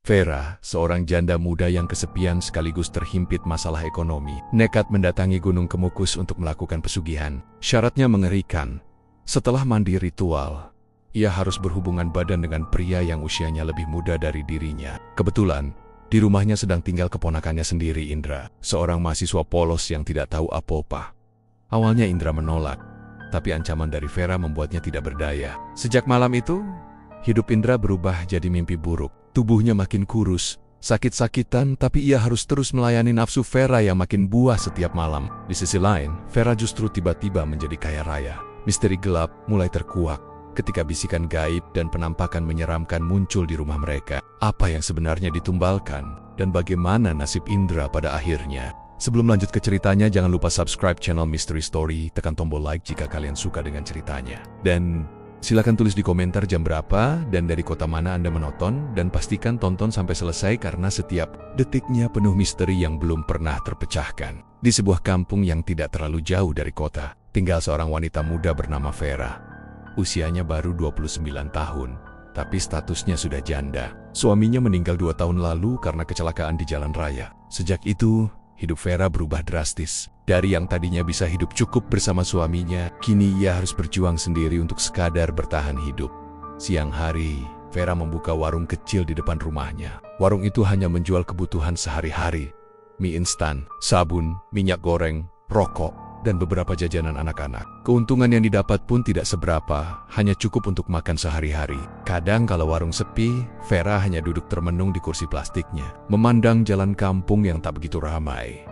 Vera, seorang janda muda yang kesepian sekaligus terhimpit masalah ekonomi, nekat mendatangi Gunung Kemukus untuk melakukan pesugihan. Syaratnya mengerikan. Setelah mandi ritual, ia harus berhubungan badan dengan pria yang usianya lebih muda dari dirinya. Kebetulan, di rumahnya sedang tinggal keponakannya sendiri, Indra, seorang mahasiswa polos yang tidak tahu apa-apa. Awalnya Indra menolak, tapi ancaman dari Vera membuatnya tidak berdaya. Sejak malam itu, hidup Indra berubah jadi mimpi buruk. Tubuhnya makin kurus, sakit-sakitan, tapi ia harus terus melayani nafsu Vera yang makin buah setiap malam. Di sisi lain, Vera justru tiba-tiba menjadi kaya raya. Misteri gelap mulai terkuak ketika bisikan gaib dan penampakan menyeramkan muncul di rumah mereka. Apa yang sebenarnya ditumbalkan, dan bagaimana nasib Indra pada akhirnya? Sebelum lanjut ke ceritanya, jangan lupa subscribe channel Mystery Story, tekan tombol like jika kalian suka dengan ceritanya. Dan silakan tulis di komentar jam berapa dan dari kota mana Anda menonton, dan pastikan tonton sampai selesai karena setiap detiknya penuh misteri yang belum pernah terpecahkan. Di sebuah kampung yang tidak terlalu jauh dari kota, tinggal seorang wanita muda bernama Vera. Usianya baru 29 tahun, tapi statusnya sudah janda. Suaminya meninggal 2 tahun lalu karena kecelakaan di jalan raya. Sejak itu, hidup Vera berubah drastis. Dari yang tadinya bisa hidup cukup bersama suaminya, kini ia harus berjuang sendiri untuk sekadar bertahan hidup. Siang hari, Vera membuka warung kecil di depan rumahnya. Warung itu hanya menjual kebutuhan sehari-hari. Mie instan, sabun, minyak goreng, rokok, dan beberapa jajanan anak-anak. Keuntungan yang didapat pun tidak seberapa, hanya cukup untuk makan sehari-hari. Kadang kalau warung sepi, Vera hanya duduk termenung di kursi plastiknya, memandang jalan kampung yang tak begitu ramai.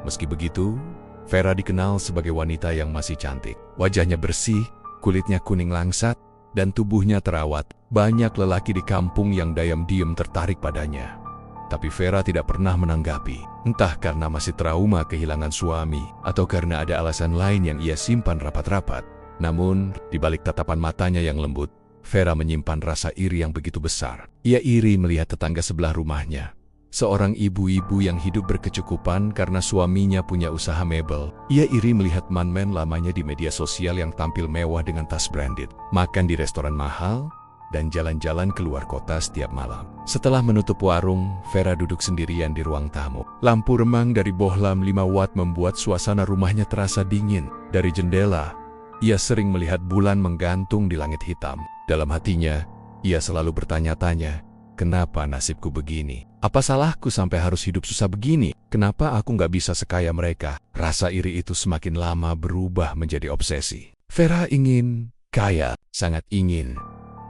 Meski begitu, Vera dikenal sebagai wanita yang masih cantik. Wajahnya bersih, kulitnya kuning langsat, dan tubuhnya terawat. Banyak lelaki di kampung yang diam-diam tertarik padanya. Tapi Vera tidak pernah menanggapi, entah karena masih trauma kehilangan suami, atau karena ada alasan lain yang ia simpan rapat-rapat. Namun, di balik tatapan matanya yang lembut, Vera menyimpan rasa iri yang begitu besar. Ia iri melihat tetangga sebelah rumahnya, seorang ibu-ibu yang hidup berkecukupan karena suaminya punya usaha mebel. Ia iri melihat man-man lamanya di media sosial yang tampil mewah dengan tas branded, makan di restoran mahal, dan jalan-jalan keluar kota setiap malam. Setelah menutup warung, Vera duduk sendirian di ruang tamu. Lampu remang dari bohlam 5 watt membuat suasana rumahnya terasa dingin. Dari jendela, ia sering melihat bulan menggantung di langit hitam. Dalam hatinya, ia selalu bertanya-tanya, kenapa nasibku begini? Apa salahku sampai harus hidup susah begini? Kenapa aku nggak bisa sekaya mereka? Rasa iri itu semakin lama berubah menjadi obsesi. Vera ingin kaya, sangat ingin.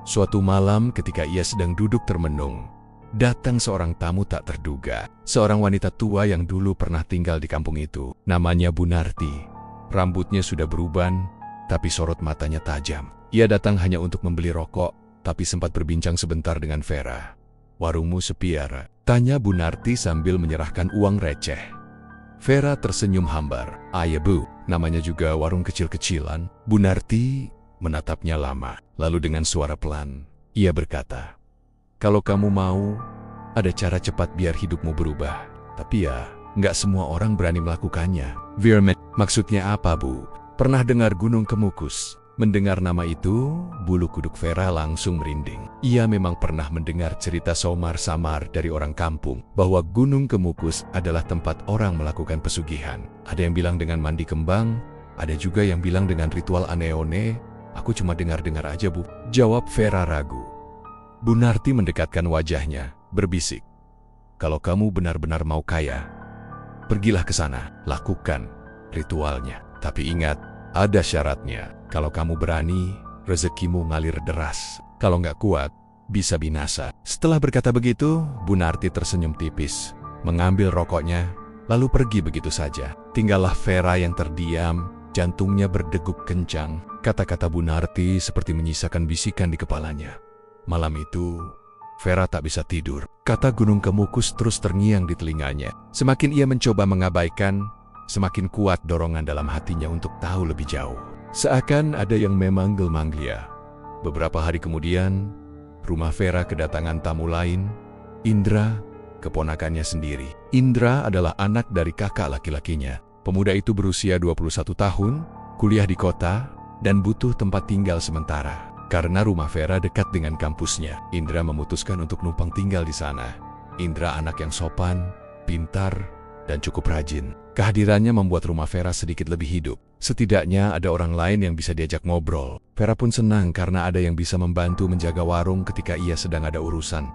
Suatu malam ketika ia sedang duduk termenung, datang seorang tamu tak terduga. Seorang wanita tua yang dulu pernah tinggal di kampung itu. Namanya Bu Narti. Rambutnya sudah beruban, tapi sorot matanya tajam. Ia datang hanya untuk membeli rokok, tapi sempat berbincang sebentar dengan Vera. "Warungmu sepi ya?" tanya Bu Narti sambil menyerahkan uang receh. Vera tersenyum hambar. "Ya Bu, namanya juga warung kecil-kecilan." Bu Narti menatapnya lama, lalu dengan suara pelan, ia berkata, "Kalau kamu mau, ada cara cepat biar hidupmu berubah. Tapi ya, nggak semua orang berani melakukannya." "Virman, maksudnya apa Bu?" "Pernah dengar Gunung Kemukus?" Mendengar nama itu, bulu kuduk Vera langsung merinding. Ia memang pernah mendengar cerita samar-samar dari orang kampung, bahwa Gunung Kemukus adalah tempat orang melakukan pesugihan. Ada yang bilang dengan mandi kembang, ada juga yang bilang dengan ritual aneh-aneh. "Aku cuma dengar-dengar aja Bu," jawab Vera ragu. Bu Narti mendekatkan wajahnya, berbisik, "Kalau kamu benar-benar mau kaya, pergilah ke sana, lakukan ritualnya. Tapi ingat, ada syaratnya. Kalau kamu berani, rezekimu ngalir deras. Kalau nggak kuat, bisa binasa." Setelah berkata begitu, Bu Narti tersenyum tipis, mengambil rokoknya, lalu pergi begitu saja. Tinggallah Vera yang terdiam, jantungnya berdegup kencang. Kata-kata Bu Narti seperti menyisakan bisikan di kepalanya. Malam itu, Vera tak bisa tidur. Kata Gunung Kemukus terus terngiang di telinganya. Semakin ia mencoba mengabaikan, semakin kuat dorongan dalam hatinya untuk tahu lebih jauh. Seakan ada yang memanggil-manggil ia. Beberapa hari kemudian, rumah Vera kedatangan tamu lain, Indra, keponakannya sendiri. Indra adalah anak dari kakak laki-lakinya. Pemuda itu berusia 21 tahun, kuliah di kota, dan butuh tempat tinggal sementara. Karena rumah Vera dekat dengan kampusnya, Indra memutuskan untuk numpang tinggal di sana. Indra anak yang sopan, pintar, dan cukup rajin. Kehadirannya membuat rumah Vera sedikit lebih hidup. Setidaknya ada orang lain yang bisa diajak ngobrol. Vera pun senang karena ada yang bisa membantu menjaga warung ketika ia sedang ada urusan.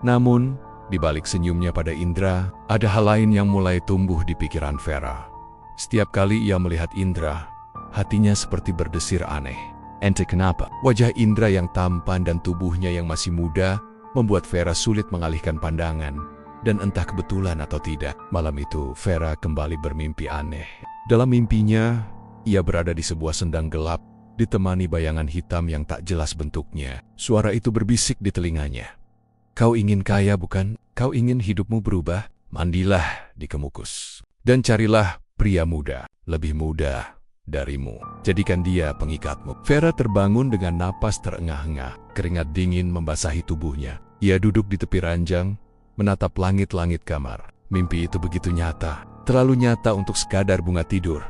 Namun, di balik senyumnya pada Indra, ada hal lain yang mulai tumbuh di pikiran Vera. Setiap kali ia melihat Indra, hatinya seperti berdesir aneh. Entah kenapa, wajah Indra yang tampan dan tubuhnya yang masih muda membuat Vera sulit mengalihkan pandangan. Dan entah kebetulan atau tidak, malam itu Vera kembali bermimpi aneh. Dalam mimpinya, ia berada di sebuah sendang gelap, ditemani bayangan hitam yang tak jelas bentuknya. Suara itu berbisik di telinganya. "Kau ingin kaya, bukan? Kau ingin hidupmu berubah? Mandilah di Kemukus. Dan carilah pria muda, lebih muda darimu. Jadikan dia pengikatmu." Vera terbangun dengan napas terengah-engah. Keringat dingin membasahi tubuhnya. Ia duduk di tepi ranjang, menatap langit-langit kamar. Mimpi itu begitu nyata, terlalu nyata untuk sekadar bunga tidur.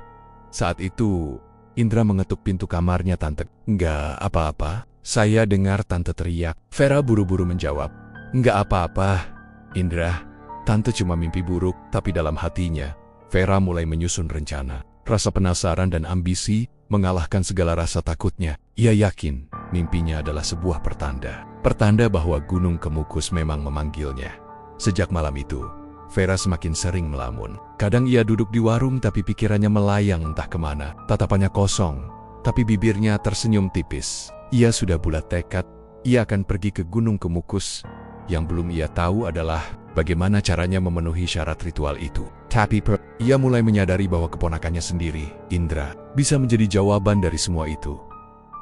Saat itu, Indra mengetuk pintu kamarnya Tante. "Enggak apa-apa," saya dengar Tante teriak. Vera buru-buru menjawab, "Enggak apa-apa, Indra. Tante cuma mimpi buruk." Tapi dalam hatinya, Vera mulai menyusun rencana. Rasa penasaran dan ambisi mengalahkan segala rasa takutnya. Ia yakin mimpinya adalah sebuah pertanda. Pertanda bahwa Gunung Kemukus memang memanggilnya. Sejak malam itu, Vera semakin sering melamun. Kadang ia duduk di warung tapi pikirannya melayang entah kemana. Tatapannya kosong, tapi bibirnya tersenyum tipis. Ia sudah bulat tekad, ia akan pergi ke Gunung Kemukus. Yang belum ia tahu adalah bagaimana caranya memenuhi syarat ritual itu. Tapi ia mulai menyadari bahwa keponakannya sendiri, Indra, bisa menjadi jawaban dari semua itu.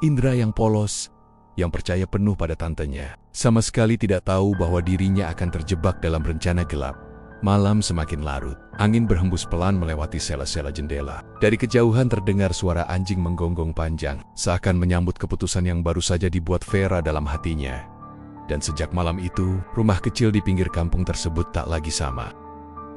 Indra yang polos, yang percaya penuh pada tantenya, sama sekali tidak tahu bahwa dirinya akan terjebak dalam rencana gelap. Malam semakin larut, angin berhembus pelan melewati sela-sela jendela. Dari kejauhan terdengar suara anjing menggonggong panjang, seakan menyambut keputusan yang baru saja dibuat Vera dalam hatinya. Dan sejak malam itu, rumah kecil di pinggir kampung tersebut tak lagi sama.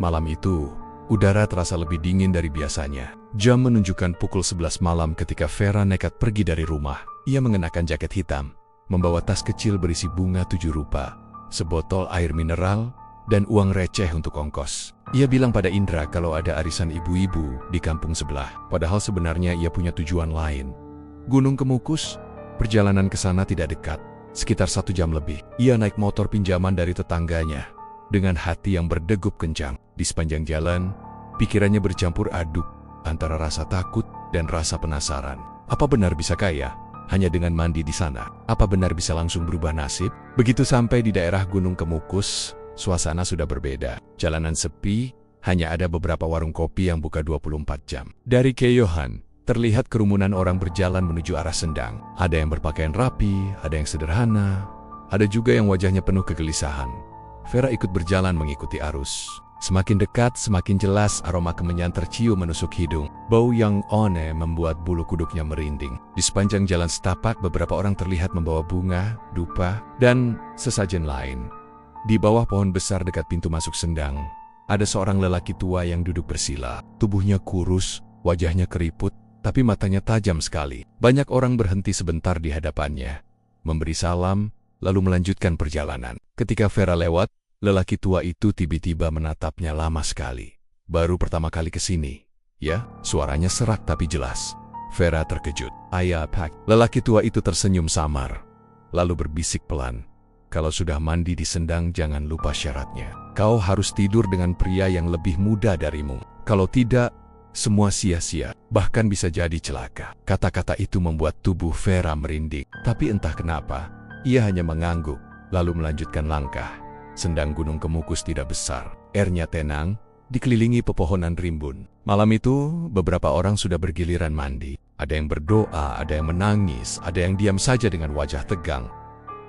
Malam itu, udara terasa lebih dingin dari biasanya. Jam menunjukkan pukul 11 malam ketika Vera nekat pergi dari rumah. Ia mengenakan jaket hitam, membawa tas kecil berisi bunga 7 rupa, sebotol air mineral, dan uang receh untuk ongkos. Ia bilang pada Indra kalau ada arisan ibu-ibu di kampung sebelah. Padahal sebenarnya ia punya tujuan lain. Gunung Kemukus, perjalanan ke sana tidak dekat, sekitar 1 jam lebih. Ia naik motor pinjaman dari tetangganya. Dengan hati yang berdegup kencang, di sepanjang jalan, pikirannya bercampur aduk antara rasa takut dan rasa penasaran. Apa benar bisa kaya hanya dengan mandi di sana? Apa benar bisa langsung berubah nasib? Begitu sampai di daerah Gunung Kemukus, suasana sudah berbeda. Jalanan sepi, hanya ada beberapa warung kopi yang buka 24 jam. Dari kejauhan, terlihat kerumunan orang berjalan menuju arah sendang. Ada yang berpakaian rapi, ada yang sederhana, ada juga yang wajahnya penuh kegelisahan. Vera ikut berjalan mengikuti arus. Semakin dekat, semakin jelas aroma kemenyan tercium menusuk hidung. Bau yang aneh membuat bulu kuduknya merinding. Di sepanjang jalan setapak, beberapa orang terlihat membawa bunga, dupa, dan sesajen lain. Di bawah pohon besar dekat pintu masuk sendang, ada seorang lelaki tua yang duduk bersila. Tubuhnya kurus, wajahnya keriput, tapi matanya tajam sekali. Banyak orang berhenti sebentar di hadapannya, memberi salam, lalu melanjutkan perjalanan. Ketika Vera lewat, lelaki tua itu tiba-tiba menatapnya lama sekali. "Baru pertama kali ke sini, ya?" Suaranya serak tapi jelas. Vera terkejut. "Ayah, Pak." Lelaki tua itu tersenyum samar, lalu berbisik pelan, "Kalau sudah mandi di sendang, jangan lupa syaratnya. Kau harus tidur dengan pria yang lebih muda darimu. Kalau tidak, semua sia-sia, bahkan bisa jadi celaka." Kata-kata itu membuat tubuh Vera merinding. Tapi entah kenapa, ia hanya mengangguk, lalu melanjutkan langkah. Sendang Gunung Kemukus tidak besar. Airnya tenang, dikelilingi pepohonan rimbun. Malam itu, beberapa orang sudah bergiliran mandi. Ada yang berdoa, ada yang menangis, ada yang diam saja dengan wajah tegang.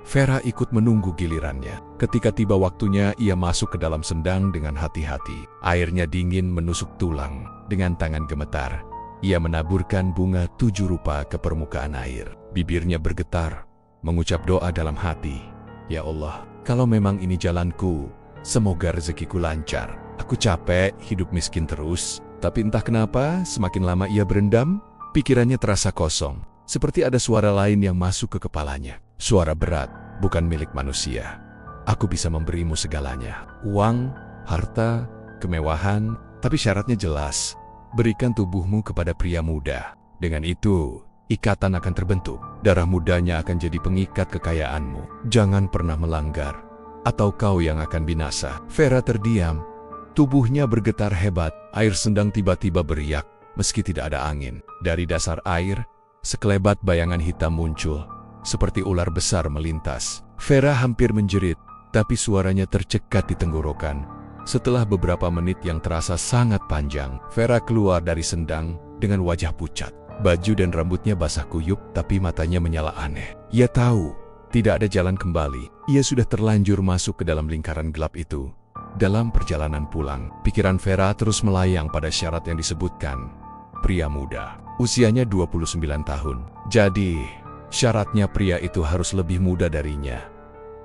Vera ikut menunggu gilirannya. Ketika tiba waktunya, ia masuk ke dalam sendang dengan hati-hati. Airnya dingin menusuk tulang. Dengan tangan gemetar, ia menaburkan bunga 7 rupa ke permukaan air. Bibirnya bergetar, mengucap doa dalam hati. "Ya Allah, kalau memang ini jalanku, semoga rezekiku lancar. Aku capek hidup miskin terus." Tapi entah kenapa, semakin lama ia berendam, pikirannya terasa kosong. Seperti ada suara lain yang masuk ke kepalanya. Suara berat, bukan milik manusia. Aku bisa memberimu segalanya. Uang, harta, kemewahan, tapi syaratnya jelas. Berikan tubuhmu kepada pria muda. Dengan itu, ikatan akan terbentuk. Darah mudanya akan jadi pengikat kekayaanmu. Jangan pernah melanggar, atau kau yang akan binasa. Vera terdiam. Tubuhnya bergetar hebat. Air sendang tiba-tiba beriak, meski tidak ada angin. Dari dasar air, sekelebat bayangan hitam muncul, seperti ular besar melintas. Vera hampir menjerit, tapi suaranya tercekat di tenggorokan. Setelah beberapa menit yang terasa sangat panjang, Vera keluar dari sendang dengan wajah pucat. Baju dan rambutnya basah kuyup, tapi matanya menyala aneh. Ia tahu, tidak ada jalan kembali. Ia sudah terlanjur masuk ke dalam lingkaran gelap itu. Dalam perjalanan pulang, pikiran Vera terus melayang pada syarat yang disebutkan. Pria muda, usianya 29 tahun. Jadi, syaratnya pria itu harus lebih muda darinya.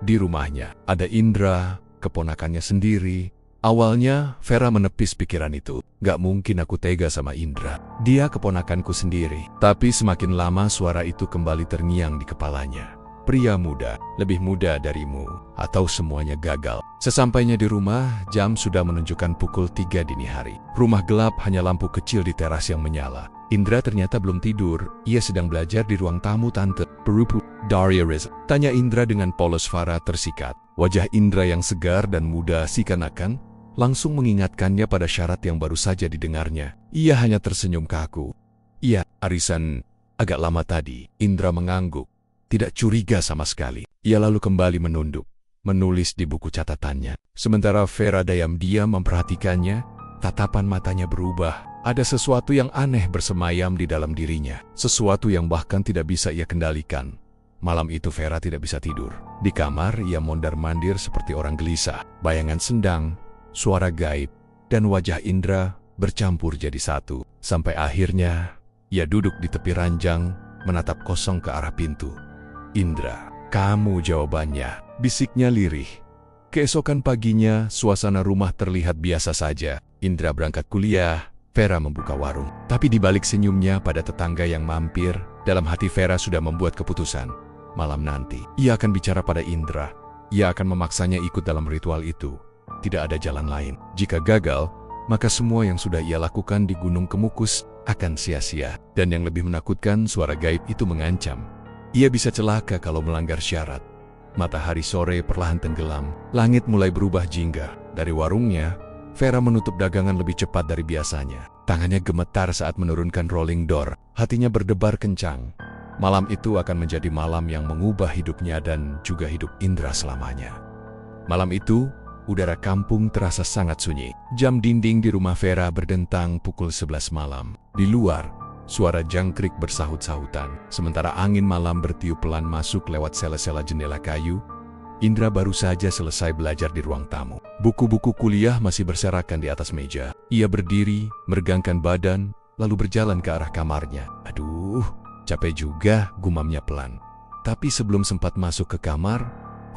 Di rumahnya, ada Indra, keponakannya sendiri. Awalnya, Vera menepis pikiran itu. Gak mungkin aku tega sama Indra. Dia keponakanku sendiri. Tapi semakin lama suara itu kembali terngiang di kepalanya. Pria muda, lebih muda darimu, atau semuanya gagal. Sesampainya di rumah, jam sudah menunjukkan pukul 3 dini hari. Rumah gelap, hanya lampu kecil di teras yang menyala. Indra ternyata belum tidur. Ia sedang belajar di ruang tamu Tante Perupu Daria Reza. Tanya Indra dengan polos Farah tersikat. Wajah Indra yang segar dan muda seakan-akan langsung mengingatkannya pada syarat yang baru saja didengarnya. Ia hanya tersenyum kaku. Iya, arisan agak lama tadi. Indra mengangguk, tidak curiga sama sekali. Ia lalu kembali menunduk, menulis di buku catatannya. Sementara Vera diam-diam memperhatikannya, tatapan matanya berubah. Ada sesuatu yang aneh bersemayam di dalam dirinya. Sesuatu yang bahkan tidak bisa ia kendalikan. Malam itu Vera tidak bisa tidur. Di kamar, ia mondar-mandir seperti orang gelisah. Bayangan sendang, suara gaib, dan wajah Indra bercampur jadi satu. Sampai akhirnya, ia duduk di tepi ranjang, menatap kosong ke arah pintu. Indra, kamu jawabannya, bisiknya lirih. Keesokan paginya, suasana rumah terlihat biasa saja. Indra berangkat kuliah, Vera membuka warung. Tapi di balik senyumnya pada tetangga yang mampir, dalam hati Vera sudah membuat keputusan. Malam nanti, ia akan bicara pada Indra. Ia akan memaksanya ikut dalam ritual itu. Tidak ada jalan lain. Jika gagal, maka semua yang sudah ia lakukan di Gunung Kemukus akan sia-sia. Dan yang lebih menakutkan, suara gaib itu mengancam. Ia bisa celaka kalau melanggar syarat. Matahari sore perlahan tenggelam. Langit mulai berubah jingga. Dari warungnya, Vera menutup dagangan lebih cepat dari biasanya. Tangannya gemetar saat menurunkan rolling door. Hatinya berdebar kencang. Malam itu akan menjadi malam yang mengubah hidupnya dan juga hidup Indra selamanya. Malam itu, udara kampung terasa sangat sunyi. Jam dinding di rumah Vera berdentang pukul 11 malam. Di luar, suara jangkrik bersahut-sahutan. Sementara angin malam bertiup pelan masuk lewat sela-sela jendela kayu. Indra baru saja selesai belajar di ruang tamu. Buku-buku kuliah masih berserakan di atas meja. Ia berdiri, meregangkan badan, lalu berjalan ke arah kamarnya. Aduh, capek juga, gumamnya pelan. Tapi sebelum sempat masuk ke kamar,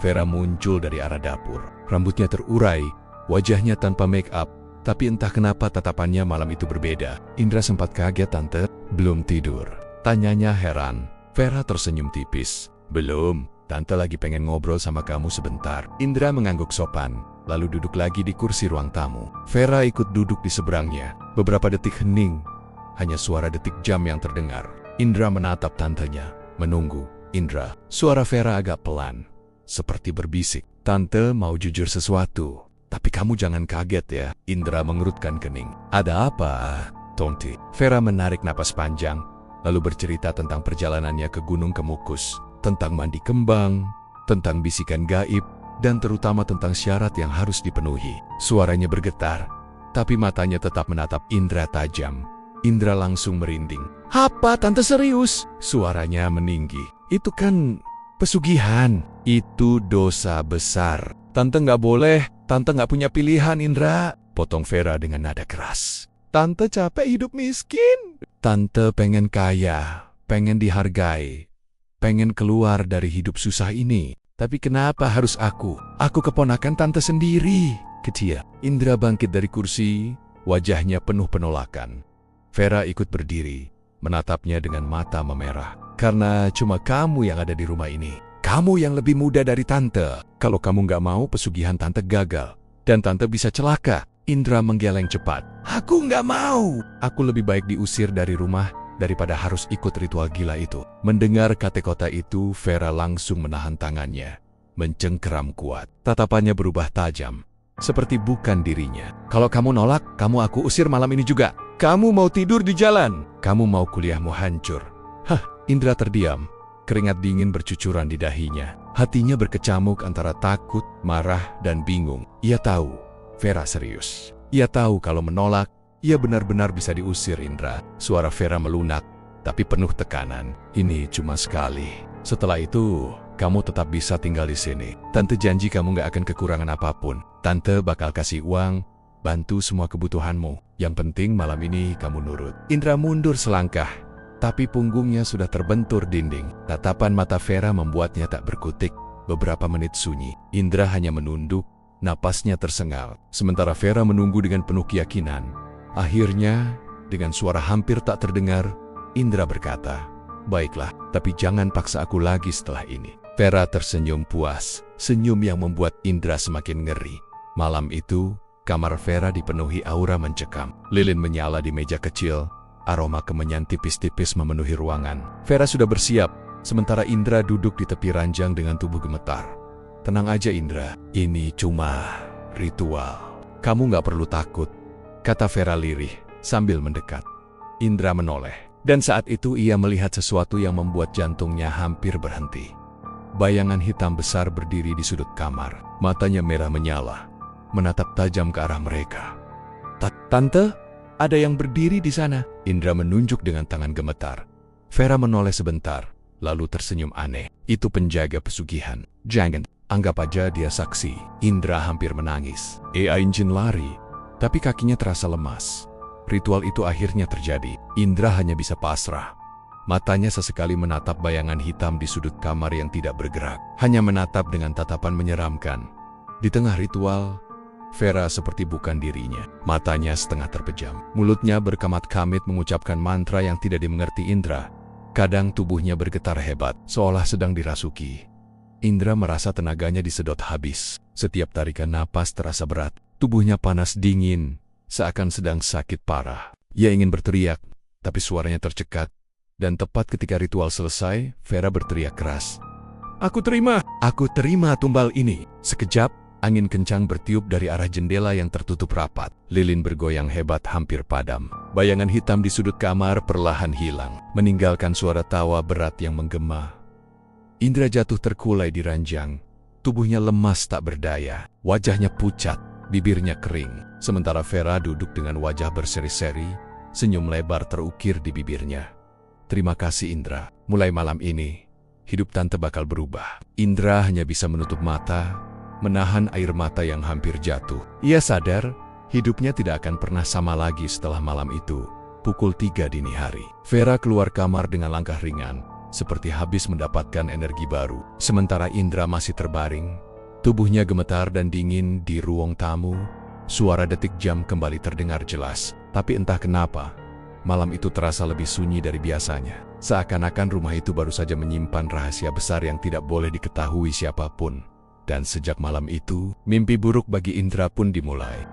Vera muncul dari arah dapur. Rambutnya terurai, wajahnya tanpa make up, tapi entah kenapa tatapannya malam itu berbeda. Indra sempat kaget, Tante. Belum tidur? Tanyanya heran. Vera tersenyum tipis. Belum. Tante lagi pengen ngobrol sama kamu sebentar. Indra mengangguk sopan, lalu duduk lagi di kursi ruang tamu. Vera ikut duduk di seberangnya. Beberapa detik hening, hanya suara detik jam yang terdengar. Indra menatap tantenya, menunggu. Indra, suara Vera agak pelan, seperti berbisik. Tante mau jujur sesuatu, tapi kamu jangan kaget ya. Indra mengerutkan kening. Ada apa, Tonti? Vera menarik napas panjang, lalu bercerita tentang perjalanannya ke Gunung Kemukus. Tentang mandi kembang, tentang bisikan gaib, dan terutama tentang syarat yang harus dipenuhi. Suaranya bergetar, tapi matanya tetap menatap Indra tajam. Indra langsung merinding. Apa, Tante serius? Suaranya meninggi. Itu kan pesugihan. Itu dosa besar. Tante nggak boleh, Tante nggak punya pilihan, Indra. Potong Vera dengan nada keras. Tante capek hidup miskin. Tante pengen kaya, pengen dihargai. Pengen keluar dari hidup susah ini. Tapi kenapa harus aku? Aku keponakan Tante sendiri. Kecil. Indra bangkit dari kursi, wajahnya penuh penolakan. Vera ikut berdiri, menatapnya dengan mata memerah. Karena cuma kamu yang ada di rumah ini. Kamu yang lebih muda dari Tante. Kalau kamu nggak mau, pesugihan Tante gagal. Dan Tante bisa celaka. Indra menggeleng cepat. Aku nggak mau. Aku lebih baik diusir dari rumah daripada harus ikut ritual gila itu. Mendengar kata-kata itu, Vera langsung menahan tangannya. Mencengkeram kuat. Tatapannya berubah tajam. Seperti bukan dirinya. Kalau kamu nolak, kamu aku usir malam ini juga. Kamu mau tidur di jalan. Kamu mau kuliahmu hancur. Indra terdiam. Keringat dingin bercucuran di dahinya. Hatinya berkecamuk antara takut, marah, dan bingung. Ia tahu Vera serius. Ia tahu kalau menolak, ia benar-benar bisa diusir Indra. Suara Vera melunak, tapi penuh tekanan. Ini cuma sekali. Setelah itu, kamu tetap bisa tinggal di sini. Tante janji kamu gak akan kekurangan apapun. Tante bakal kasih uang, bantu semua kebutuhanmu. Yang penting malam ini kamu nurut. Indra mundur selangkah, tapi punggungnya sudah terbentur dinding. Tatapan mata Vera membuatnya tak berkutik. Beberapa menit sunyi. Indra hanya menunduk, napasnya tersengal. Sementara Vera menunggu dengan penuh keyakinan. Akhirnya, dengan suara hampir tak terdengar, Indra berkata, "Baiklah, tapi jangan paksa aku lagi setelah ini." Vera tersenyum puas, senyum yang membuat Indra semakin ngeri. Malam itu, kamar Vera dipenuhi aura mencekam. Lilin menyala di meja kecil, aroma kemenyan tipis-tipis memenuhi ruangan. Vera sudah bersiap, sementara Indra duduk di tepi ranjang dengan tubuh gemetar. Tenang aja Indra, ini cuma ritual. Kamu gak perlu takut, kata Vera lirih sambil mendekat. Indra menoleh, dan saat itu ia melihat sesuatu yang membuat jantungnya hampir berhenti. Bayangan hitam besar berdiri di sudut kamar, matanya merah menyala, menatap tajam ke arah mereka. Tante, ada yang berdiri di sana. Indra menunjuk dengan tangan gemetar. Vera menoleh sebentar, lalu tersenyum aneh. Itu penjaga pesugihan. Jangan. Anggap aja dia saksi. Indra hampir menangis. Jin lari, tapi kakinya terasa lemas. Ritual itu akhirnya terjadi. Indra hanya bisa pasrah. Matanya sesekali menatap bayangan hitam di sudut kamar yang tidak bergerak. Hanya menatap dengan tatapan menyeramkan. Di tengah ritual, Vera seperti bukan dirinya. Matanya setengah terpejam. Mulutnya berkamat-kamit mengucapkan mantra yang tidak dimengerti Indra. Kadang tubuhnya bergetar hebat, seolah sedang dirasuki. Indra merasa tenaganya disedot habis. Setiap tarikan napas terasa berat. Tubuhnya panas dingin, seakan sedang sakit parah. Ia ingin berteriak, tapi suaranya tercekat. Dan tepat ketika ritual selesai, Vera berteriak keras. Aku terima tumbal ini. Sekejap, angin kencang bertiup dari arah jendela yang tertutup rapat. Lilin bergoyang hebat hampir padam. Bayangan hitam di sudut kamar perlahan hilang, meninggalkan suara tawa berat yang menggema. Indra jatuh terkulai di ranjang. Tubuhnya lemas tak berdaya. Wajahnya pucat, bibirnya kering. Sementara Vera duduk dengan wajah berseri-seri, senyum lebar terukir di bibirnya. Terima kasih Indra. Mulai malam ini, hidup Tante bakal berubah. Indra hanya bisa menutup mata, menahan air mata yang hampir jatuh. Ia sadar, hidupnya tidak akan pernah sama lagi setelah malam itu. Pukul 3 dini hari. Vera keluar kamar dengan langkah ringan, seperti habis mendapatkan energi baru. Sementara Indra masih terbaring, tubuhnya gemetar dan dingin di ruang tamu. Suara detik jam kembali terdengar jelas. Tapi entah kenapa, malam itu terasa lebih sunyi dari biasanya. Seakan-akan rumah itu baru saja menyimpan rahasia besar yang tidak boleh diketahui siapapun. Dan sejak malam itu, mimpi buruk bagi Indra pun dimulai.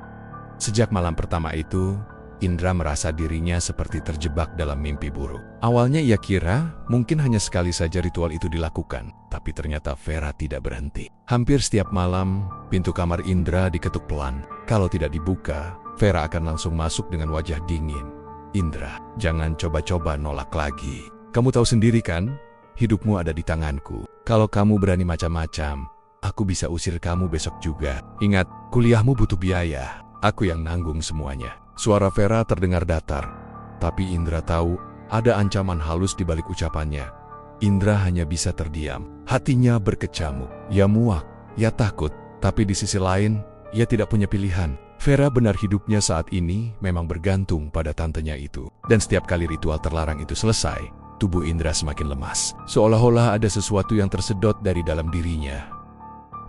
Sejak malam pertama itu, Indra merasa dirinya seperti terjebak dalam mimpi buruk. Awalnya ia kira mungkin hanya sekali saja ritual itu dilakukan, tapi ternyata Vera tidak berhenti. Hampir setiap malam, pintu kamar Indra diketuk pelan. Kalau tidak dibuka, Vera akan langsung masuk dengan wajah dingin. Indra, jangan coba-coba nolak lagi. Kamu tahu sendiri kan, hidupmu ada di tanganku. Kalau kamu berani macam-macam, aku bisa usir kamu besok juga. Ingat, kuliahmu butuh biaya. Aku yang nanggung semuanya. Suara Vera terdengar datar, tapi Indra tahu ada ancaman halus di balik ucapannya. Indra hanya bisa terdiam. Hatinya berkecamuk. Ia muak, ia takut, tapi di sisi lain, ia tidak punya pilihan. Vera benar hidupnya saat ini memang bergantung pada tantenya itu. Dan setiap kali ritual terlarang itu selesai, tubuh Indra semakin lemas. Seolah-olah ada sesuatu yang tersedot dari dalam dirinya.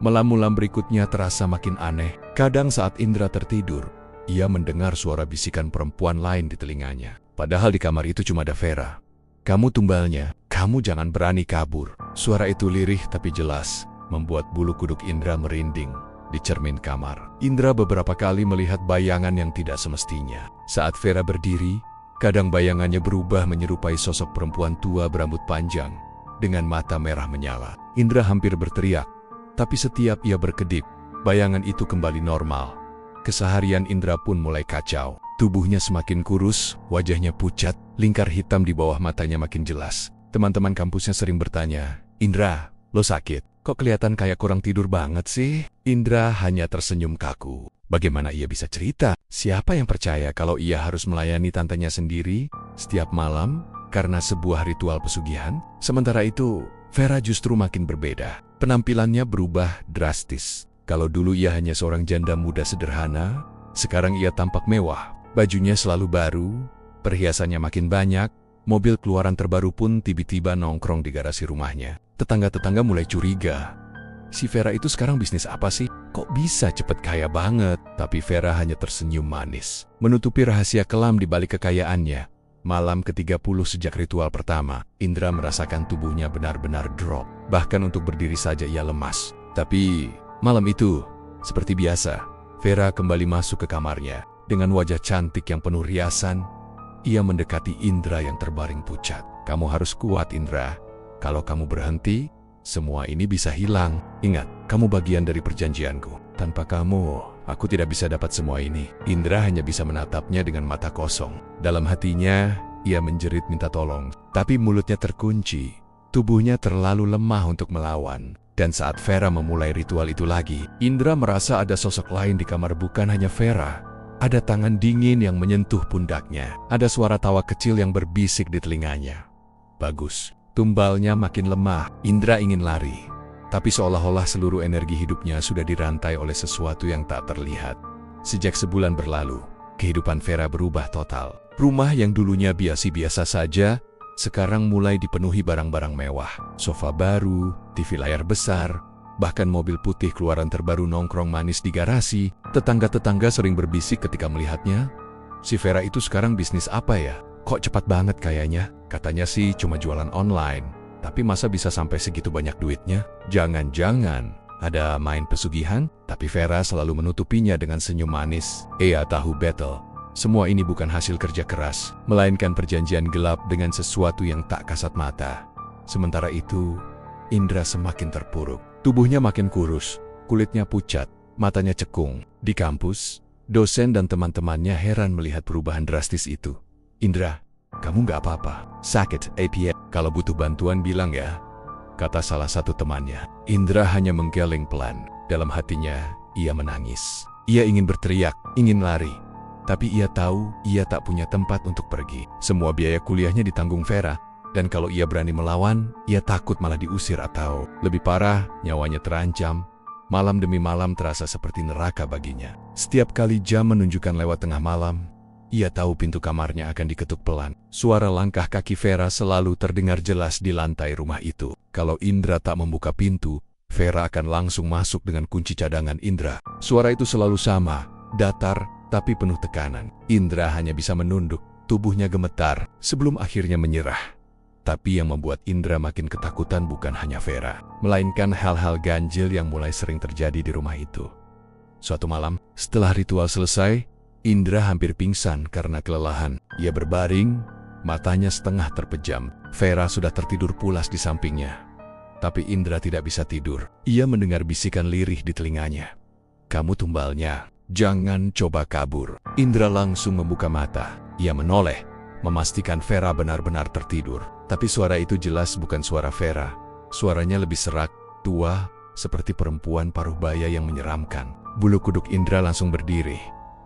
Malam-malam berikutnya terasa makin aneh. Kadang saat Indra tertidur, ia mendengar suara bisikan perempuan lain di telinganya. Padahal di kamar itu cuma ada Vera. Kamu tumbalnya. Kamu jangan berani kabur. Suara itu lirih tapi jelas, membuat bulu kuduk Indra merinding di cermin kamar. Indra beberapa kali melihat bayangan yang tidak semestinya. Saat Vera berdiri, kadang bayangannya berubah menyerupai sosok perempuan tua berambut panjang dengan mata merah menyala. Indra hampir berteriak, tapi setiap ia berkedip, bayangan itu kembali normal. Keseharian Indra pun mulai kacau. Tubuhnya semakin kurus, wajahnya pucat, lingkar hitam di bawah matanya makin jelas. Teman-teman kampusnya sering bertanya, "Indra, lo sakit? Kok kelihatan kayak kurang tidur banget sih?" Indra hanya tersenyum kaku. Bagaimana ia bisa cerita? Siapa yang percaya kalau ia harus melayani tantenya sendiri setiap malam karena sebuah ritual pesugihan? Sementara itu, Vera justru makin berbeda. Penampilannya berubah drastis. Kalau dulu ia hanya seorang janda muda sederhana, sekarang ia tampak mewah. Bajunya selalu baru, perhiasannya makin banyak, mobil keluaran terbaru pun tiba-tiba nongkrong di garasi rumahnya. Tetangga-tetangga mulai curiga. Si Vera itu sekarang bisnis apa sih? Kok bisa cepet kaya banget? Tapi Vera hanya tersenyum manis, menutupi rahasia kelam di balik kekayaannya. Malam ke-30 sejak ritual pertama, Indra merasakan tubuhnya benar-benar drop. Bahkan untuk berdiri saja ia lemas. Tapi malam itu, seperti biasa, Vera kembali masuk ke kamarnya. Dengan wajah cantik yang penuh riasan, ia mendekati Indra yang terbaring pucat. "Kamu harus kuat, Indra. Kalau kamu berhenti, semua ini bisa hilang. Ingat, kamu bagian dari perjanjianku. Tanpa kamu, aku tidak bisa dapat semua ini." Indra hanya bisa menatapnya dengan mata kosong. Dalam hatinya, ia menjerit minta tolong. Tapi mulutnya terkunci. Tubuhnya terlalu lemah untuk melawan. Dan saat Vera memulai ritual itu lagi, Indra merasa ada sosok lain di kamar, bukan hanya Vera. Ada tangan dingin yang menyentuh pundaknya. Ada suara tawa kecil yang berbisik di telinganya. Bagus. Tumbalnya makin lemah. Indra ingin lari. Tapi seolah-olah seluruh energi hidupnya sudah dirantai oleh sesuatu yang tak terlihat. Sejak sebulan berlalu, kehidupan Vera berubah total. Rumah yang dulunya biasa-biasa saja, sekarang mulai dipenuhi barang-barang mewah. Sofa baru, TV layar besar, bahkan mobil putih keluaran terbaru nongkrong manis di garasi. Tetangga-tetangga sering berbisik ketika melihatnya. Si Vera itu sekarang bisnis apa ya? Kok cepat banget kayaknya? Katanya sih cuma jualan online. Tapi masa bisa sampai segitu banyak duitnya? Jangan-jangan ada main pesugihan? Tapi Vera selalu menutupinya dengan senyum manis. Tahu Battle. Semua ini bukan hasil kerja keras, melainkan perjanjian gelap dengan sesuatu yang tak kasat mata. Sementara itu, Indra semakin terpuruk. Tubuhnya makin kurus, kulitnya pucat, matanya cekung. Di kampus, dosen dan teman-temannya heran melihat perubahan drastis itu. "Indra, kamu nggak apa-apa? Sakit, APA. Kalau butuh bantuan bilang ya," kata salah satu temannya. Indra hanya menggeleng pelan. Dalam hatinya, ia menangis. Ia ingin berteriak, ingin lari. Tapi ia tahu ia tak punya tempat untuk pergi. Semua biaya kuliahnya ditanggung Vera. Dan kalau ia berani melawan, ia takut malah diusir atau, lebih parah, nyawanya terancam. Malam demi malam terasa seperti neraka baginya. Setiap kali jam menunjukkan lewat tengah malam, ia tahu pintu kamarnya akan diketuk pelan. Suara langkah kaki Vera selalu terdengar jelas di lantai rumah itu. Kalau Indra tak membuka pintu, Vera akan langsung masuk dengan kunci cadangan Indra. Suara itu selalu sama, datar, tapi penuh tekanan. Indra hanya bisa menunduk, tubuhnya gemetar, sebelum akhirnya menyerah. Tapi yang membuat Indra makin ketakutan bukan hanya Vera, melainkan hal-hal ganjil yang mulai sering terjadi di rumah itu. Suatu malam, setelah ritual selesai, Indra hampir pingsan karena kelelahan. Ia berbaring, matanya setengah terpejam. Vera sudah tertidur pulas di sampingnya. Tapi Indra tidak bisa tidur. Ia mendengar bisikan lirih di telinganya. "Kamu tumbalnya, jangan coba kabur." Indra langsung membuka mata. Ia menoleh, memastikan Vera benar-benar tertidur. Tapi suara itu jelas bukan suara Vera. Suaranya lebih serak, tua, seperti perempuan paruh baya yang menyeramkan. Bulu kuduk Indra langsung berdiri.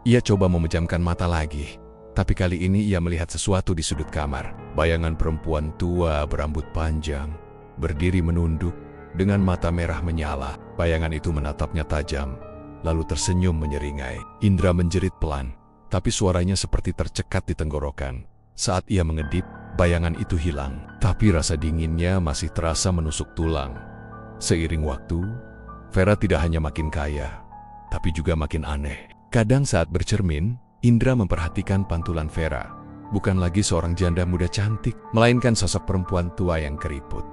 Ia coba memejamkan mata lagi. Tapi kali ini ia melihat sesuatu di sudut kamar. Bayangan perempuan tua berambut panjang, berdiri menunduk, dengan mata merah menyala. Bayangan itu menatapnya tajam, lalu tersenyum menyeringai. Indra menjerit pelan, tapi suaranya seperti tercekat di tenggorokan. Saat ia mengedip, bayangan itu hilang, tapi rasa dinginnya masih terasa menusuk tulang. Seiring waktu, Vera tidak hanya makin kaya, tapi juga makin aneh. Kadang saat bercermin, Indra memperhatikan pantulan Vera. bukan lagi seorang janda muda cantik, melainkan sosok perempuan tua yang keriput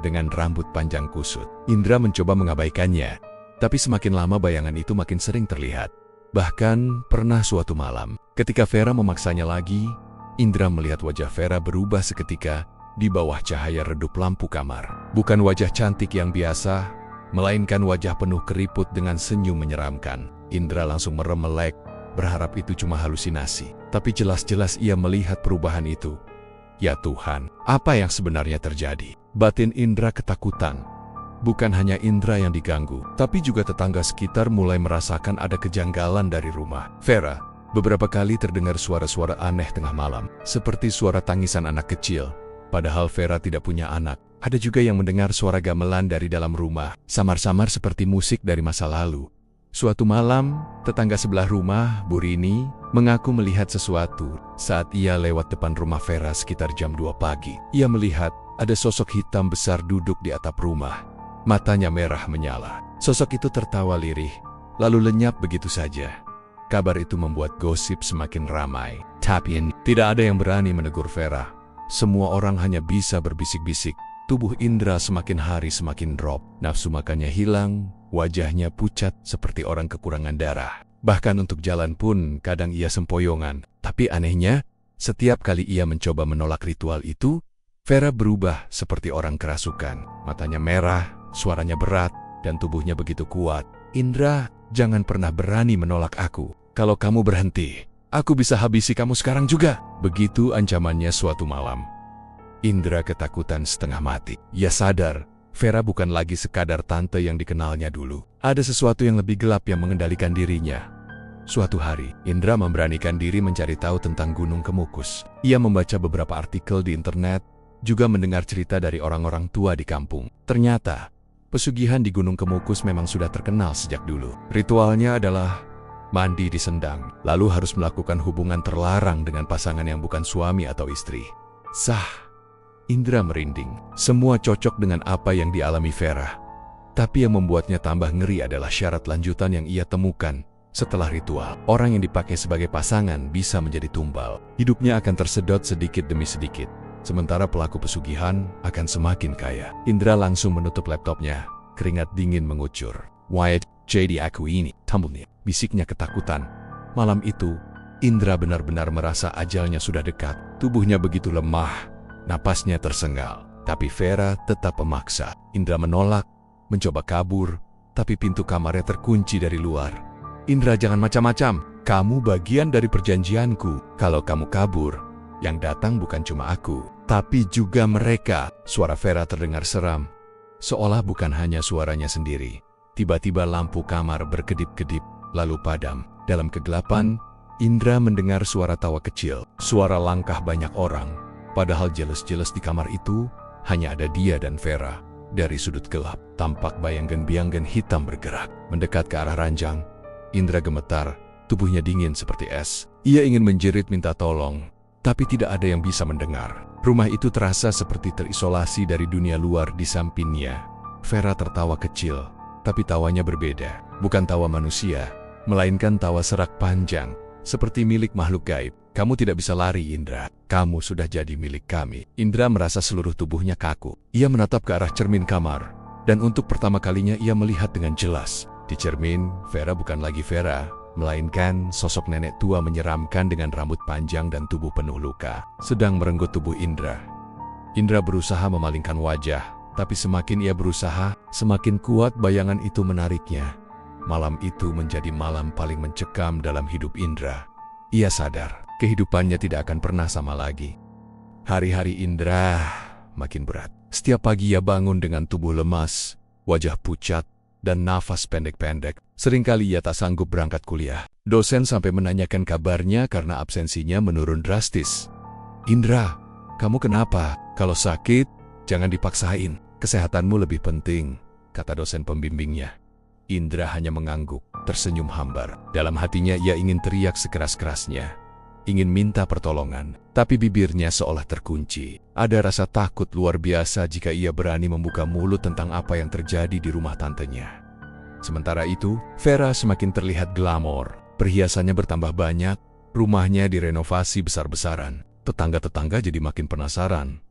dengan rambut panjang kusut. Indra mencoba mengabaikannya, tapi semakin lama bayangan itu makin sering terlihat. Bahkan pernah suatu malam, ketika Vera memaksanya lagi, Indra melihat wajah Vera berubah seketika di bawah cahaya redup lampu kamar. Bukan wajah cantik yang biasa, melainkan wajah penuh keriput dengan senyum menyeramkan. Indra langsung merem melek, berharap itu cuma halusinasi. Tapi jelas-jelas ia melihat perubahan itu. Ya Tuhan, apa yang sebenarnya terjadi? Batin Indra ketakutan. Bukan hanya Indra yang diganggu, tapi juga tetangga sekitar mulai merasakan ada kejanggalan dari rumah Vera. Beberapa kali terdengar suara-suara aneh tengah malam, seperti suara tangisan anak kecil. Padahal Vera tidak punya anak. Ada juga yang mendengar suara gamelan dari dalam rumah, samar-samar seperti musik dari masa lalu. Suatu malam, tetangga sebelah rumah, Bu Rini, mengaku melihat sesuatu saat ia lewat depan rumah Vera sekitar jam 2 pagi. Ia melihat ada sosok hitam besar duduk di atap rumah. Matanya merah menyala. Sosok itu tertawa lirih, lalu lenyap begitu saja. Kabar itu membuat gosip semakin ramai. Tapi tidak ada yang berani menegur Vera. Semua orang hanya bisa berbisik-bisik. Tubuh Indra semakin hari semakin drop. Nafsu makannya hilang, wajahnya pucat seperti orang kekurangan darah. Bahkan untuk jalan pun kadang ia sempoyongan. Tapi anehnya, setiap kali ia mencoba menolak ritual itu, Vera berubah seperti orang kerasukan. Matanya merah, suaranya berat, dan tubuhnya begitu kuat. Indra, jangan pernah berani menolak aku. Kalau kamu berhenti, aku bisa habisi kamu sekarang juga. Begitu ancamannya suatu malam. Indra ketakutan setengah mati. Ia sadar, Vera bukan lagi sekadar tante yang dikenalnya dulu. Ada sesuatu yang lebih gelap yang mengendalikan dirinya. Suatu hari, Indra memberanikan diri mencari tahu tentang Gunung Kemukus. Ia membaca beberapa artikel di internet, juga mendengar cerita dari orang-orang tua di kampung. Ternyata, pesugihan di Gunung Kemukus memang sudah terkenal sejak dulu. Ritualnya adalah mandi di sendang, lalu harus melakukan hubungan terlarang dengan pasangan yang bukan suami atau istri. Sah! Indra merinding. Semua cocok dengan apa yang dialami Vera. Tapi yang membuatnya tambah ngeri adalah syarat lanjutan yang ia temukan. Setelah ritual, orang yang dipakai sebagai pasangan bisa menjadi tumbal. Hidupnya akan tersedot sedikit demi sedikit. Sementara pelaku pesugihan akan semakin kaya. Indra langsung menutup laptopnya. Keringat dingin mengucur. Why jadi aku ini? Tumbulnya. Bisiknya ketakutan. Malam itu, Indra benar-benar merasa ajalnya sudah dekat. Tubuhnya begitu lemah. Napasnya tersengal, tapi Vera tetap memaksa. Indra menolak, mencoba kabur, tapi pintu kamarnya terkunci dari luar. Indra, jangan macam-macam. Kamu bagian dari perjanjianku. Kalau kamu kabur, yang datang bukan cuma aku, tapi juga mereka. Suara Vera terdengar seram, seolah bukan hanya suaranya sendiri. Tiba-tiba lampu kamar berkedip-kedip, lalu padam. Dalam kegelapan, Indra mendengar suara tawa kecil, suara langkah banyak orang. Padahal jelas-jelas di kamar itu hanya ada dia dan Vera. Dari sudut gelap, tampak bayangan-bayangan hitam bergerak, mendekat ke arah ranjang. Indra gemetar, tubuhnya dingin seperti es. Ia ingin menjerit minta tolong, tapi tidak ada yang bisa mendengar. Rumah itu terasa seperti terisolasi dari dunia luar di sampingnya. Vera tertawa kecil, tapi tawanya berbeda. Bukan tawa manusia, melainkan tawa serak panjang, seperti milik makhluk gaib. Kamu tidak bisa lari, Indra. Kamu sudah jadi milik kami. Indra merasa seluruh tubuhnya kaku. Ia menatap ke arah cermin kamar, dan untuk pertama kalinya ia melihat dengan jelas. Di cermin, Vera bukan lagi Vera, melainkan sosok nenek tua menyeramkan dengan rambut panjang dan tubuh penuh luka, sedang merenggut tubuh Indra. Indra berusaha memalingkan wajah, tapi semakin ia berusaha, semakin kuat bayangan itu menariknya. Malam itu menjadi malam paling mencekam dalam hidup Indra. Ia sadar, kehidupannya tidak akan pernah sama lagi. Hari-hari Indra makin berat. Setiap pagi ia bangun dengan tubuh lemas, wajah pucat, dan nafas pendek-pendek. Seringkali ia tak sanggup berangkat kuliah. Dosen sampai menanyakan kabarnya karena absensinya menurun drastis. Indra, kamu kenapa? Kalau sakit, jangan dipaksain. Kesehatanmu lebih penting, kata dosen pembimbingnya. Indra hanya mengangguk, tersenyum hambar. Dalam hatinya ia ingin teriak sekeras-kerasnya, ingin minta pertolongan, tapi bibirnya seolah terkunci. Ada rasa takut luar biasa jika ia berani membuka mulut tentang apa yang terjadi di rumah tantenya. Sementara itu, Vera semakin terlihat glamor. Perhiasannya bertambah banyak, rumahnya direnovasi besar-besaran. Tetangga-tetangga jadi makin penasaran.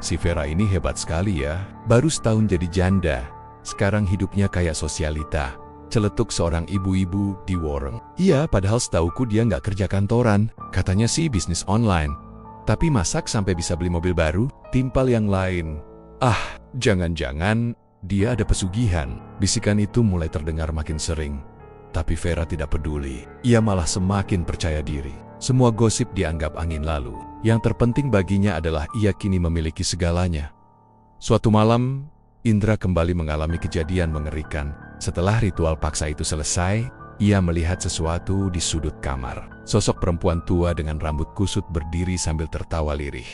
Si Vera ini hebat sekali ya. Baru setahun jadi janda. Sekarang hidupnya kayak sosialita. Celetuk seorang ibu-ibu di warung. Iya, padahal setauku dia nggak kerja kantoran. Katanya sih bisnis online. Tapi masak sampai bisa beli mobil baru, timpal yang lain. Ah, jangan-jangan dia ada pesugihan. Bisikan itu mulai terdengar makin sering. Tapi Vera tidak peduli. Ia malah semakin percaya diri. Semua gosip dianggap angin lalu. Yang terpenting baginya adalah ia kini memiliki segalanya. Suatu malam, Indra kembali mengalami kejadian mengerikan. Setelah ritual paksa itu selesai, ia melihat sesuatu di sudut kamar. Sosok perempuan tua dengan rambut kusut berdiri sambil tertawa lirih.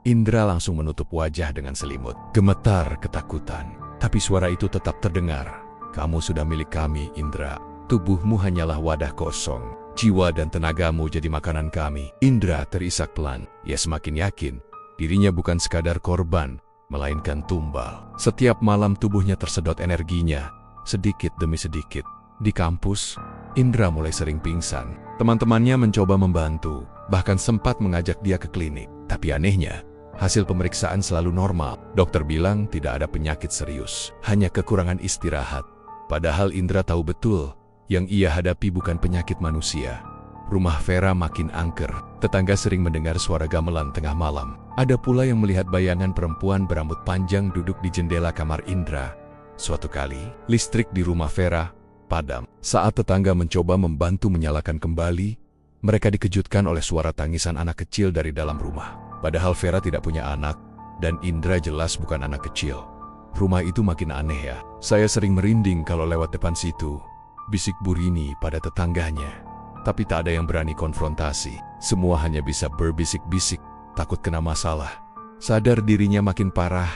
Indra langsung menutup wajah dengan selimut. Gemetar ketakutan. Tapi suara itu tetap terdengar. Kamu sudah milik kami, Indra. Tubuhmu hanyalah wadah kosong. Jiwa dan tenagamu jadi makanan kami. Indra terisak pelan. Ia semakin yakin dirinya bukan sekadar korban, melainkan tumbal. Setiap malam tubuhnya tersedot energinya, sedikit demi sedikit. Di kampus, Indra mulai sering pingsan. Teman-temannya mencoba membantu, bahkan sempat mengajak dia ke klinik. Tapi anehnya, hasil pemeriksaan selalu normal. Dokter bilang tidak ada penyakit serius, hanya kekurangan istirahat. Padahal Indra tahu betul, yang ia hadapi bukan penyakit manusia. Rumah Vera makin angker. Tetangga sering mendengar suara gamelan tengah malam. Ada pula yang melihat bayangan perempuan berambut panjang duduk di jendela kamar Indra. Suatu kali, listrik di rumah Vera padam. Saat tetangga mencoba membantu menyalakan kembali, mereka dikejutkan oleh suara tangisan anak kecil dari dalam rumah. Padahal Vera tidak punya anak, dan Indra jelas bukan anak kecil. Rumah itu makin aneh ya. Saya sering merinding kalau lewat depan situ. Bisik Bu Rini pada tetangganya. Tapi tak ada yang berani konfrontasi. Semua hanya bisa berbisik-bisik, takut kena masalah. Sadar dirinya makin parah,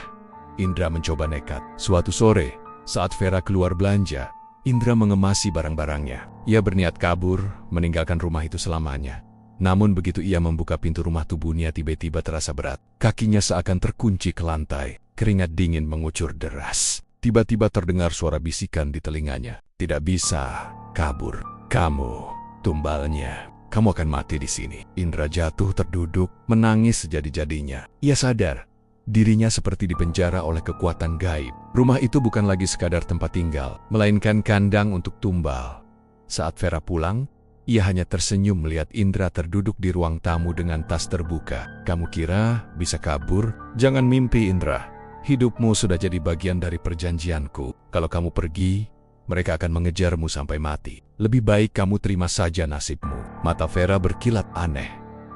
Indra mencoba nekat. Suatu sore, saat Vera keluar belanja, Indra mengemasi barang-barangnya. Ia berniat kabur, meninggalkan rumah itu selamanya. Namun begitu ia membuka pintu rumah, tubuhnya tiba-tiba terasa berat. Kakinya seakan terkunci ke lantai. Keringat dingin mengucur deras. Tiba-tiba terdengar suara bisikan di telinganya. Tidak bisa kabur. Kamu, tumbalnya. Kamu akan mati di sini. Indra jatuh terduduk, menangis sejadi-jadinya. Ia sadar, dirinya seperti dipenjara oleh kekuatan gaib. Rumah itu bukan lagi sekadar tempat tinggal, melainkan kandang untuk tumbal. Saat Vera pulang, ia hanya tersenyum melihat Indra terduduk di ruang tamu dengan tas terbuka. Kamu kira bisa kabur? Jangan mimpi, Indra. Hidupmu sudah jadi bagian dari perjanjianku. Kalau kamu pergi, mereka akan mengejarmu sampai mati. Lebih baik kamu terima saja nasibmu. Mata Vera berkilat aneh.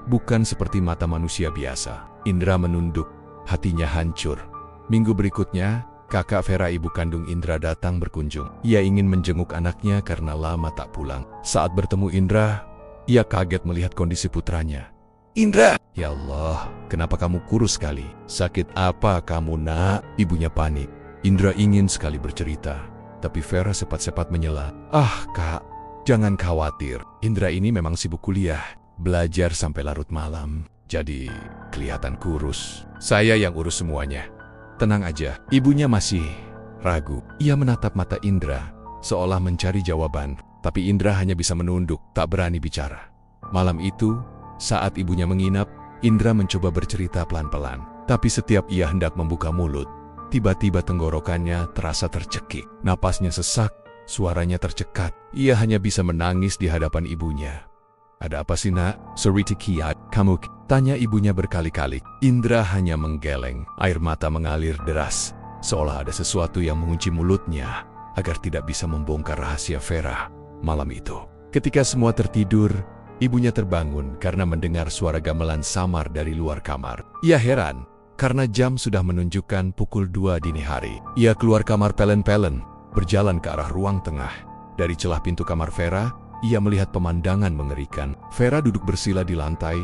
Bukan seperti mata manusia biasa. Indra menunduk, hatinya hancur. Minggu berikutnya, kakak Vera, ibu kandung Indra, datang berkunjung. Ia ingin menjenguk anaknya karena lama tak pulang. Saat bertemu Indra, ia kaget melihat kondisi putranya. Indra! Ya Allah, kenapa kamu kurus sekali? Sakit apa kamu, nak? Ibunya panik. Indra ingin sekali bercerita, tapi Vera cepat-cepat menyela. Ah, kak, jangan khawatir. Indra ini memang sibuk kuliah, belajar sampai larut malam. Jadi, kelihatan kurus. Saya yang urus semuanya. Tenang aja. Ibunya masih ragu. Ia menatap mata Indra, seolah mencari jawaban. Tapi Indra hanya bisa menunduk, tak berani bicara. Malam itu, saat ibunya menginap, Indra mencoba bercerita pelan-pelan. Tapi setiap ia hendak membuka mulut, tiba-tiba tenggorokannya terasa tercekik. Napasnya sesak, suaranya tercekat. Ia hanya bisa menangis di hadapan ibunya. Ada apa sih, nak? Sorry to kiat, kamu? Tanya ibunya berkali-kali. Indra hanya menggeleng. Air mata mengalir deras, seolah ada sesuatu yang mengunci mulutnya agar tidak bisa membongkar rahasia Vera malam itu. Ketika semua tertidur, ibunya terbangun karena mendengar suara gamelan samar dari luar kamar. Ia heran, karena jam sudah menunjukkan pukul 2 dini hari. Ia keluar kamar pelen-pelen, berjalan ke arah ruang tengah. Dari celah pintu kamar Vera, ia melihat pemandangan mengerikan. Vera duduk bersila di lantai,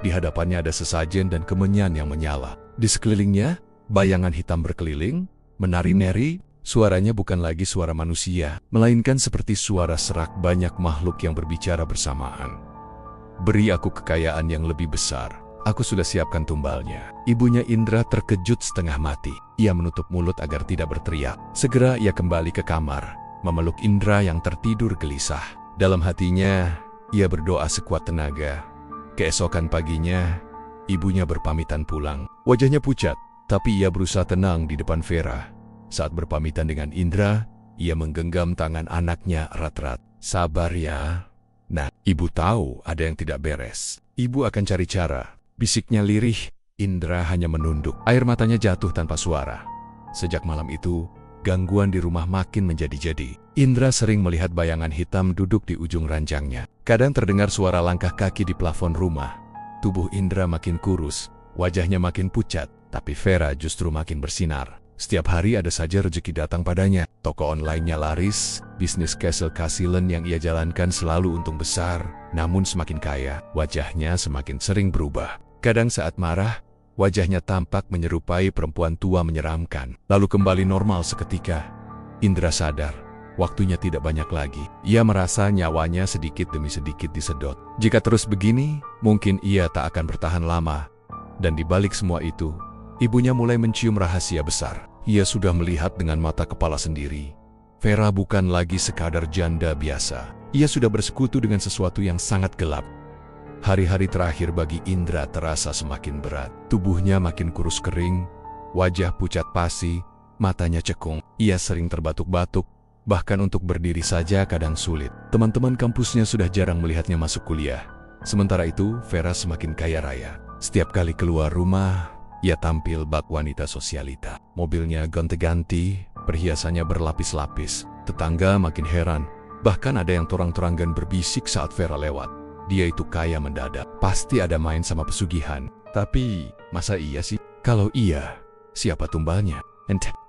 di hadapannya ada sesajen dan kemenyan yang menyala. Di sekelilingnya, bayangan hitam berkeliling, menari-neri. Suaranya bukan lagi suara manusia, melainkan seperti suara serak banyak makhluk yang berbicara bersamaan. Beri aku kekayaan yang lebih besar. Aku sudah siapkan tumbalnya. Ibunya Indra terkejut setengah mati. Ia menutup mulut agar tidak berteriak. Segera ia kembali ke kamar, memeluk Indra yang tertidur gelisah. Dalam hatinya, ia berdoa sekuat tenaga. Keesokan paginya, Ibunya berpamitan pulang. Wajahnya pucat, tapi ia berusaha tenang di depan Vera. Saat berpamitan dengan Indra, ia menggenggam tangan anaknya erat-erat. Sabar ya. Nah, ibu tahu ada yang tidak beres. Ibu akan cari cara, bisiknya lirih. Indra hanya menunduk. Air matanya jatuh tanpa suara. Sejak malam itu, gangguan di rumah makin menjadi-jadi. Indra sering melihat bayangan hitam duduk di ujung ranjangnya. Kadang terdengar suara langkah kaki di plafon rumah. Tubuh Indra makin kurus, wajahnya makin pucat, tapi Vera justru makin bersinar. Setiap hari ada saja rezeki datang padanya. Toko online-nya laris, bisnis castle-kasilen yang ia jalankan selalu untung besar. Namun semakin kaya, wajahnya semakin sering berubah. Kadang saat marah, wajahnya tampak menyerupai perempuan tua menyeramkan. Lalu kembali normal seketika. Indra sadar, waktunya tidak banyak lagi. Ia merasa nyawanya sedikit demi sedikit disedot. Jika terus begini, mungkin ia tak akan bertahan lama. Dan di balik semua itu, ibunya mulai mencium rahasia besar. Ia sudah melihat dengan mata kepala sendiri. Vera bukan lagi sekadar janda biasa. Ia sudah bersekutu dengan sesuatu yang sangat gelap. Hari-hari terakhir bagi Indra terasa semakin berat. Tubuhnya makin kurus kering, wajah pucat pasi, matanya cekung. Ia sering terbatuk-batuk, bahkan untuk berdiri saja kadang sulit. Teman-teman kampusnya sudah jarang melihatnya masuk kuliah. Sementara itu, Vera semakin kaya raya. Setiap kali keluar rumah, ia tampil bak wanita sosialita. Mobilnya gonta-ganti, perhiasannya berlapis-lapis. Tetangga makin heran, bahkan ada yang torang-toranggan berbisik saat Vera lewat. Dia itu kaya mendadak, pasti ada main sama pesugihan. Tapi, masa iya sih? Kalau iya, siapa tumbalnya?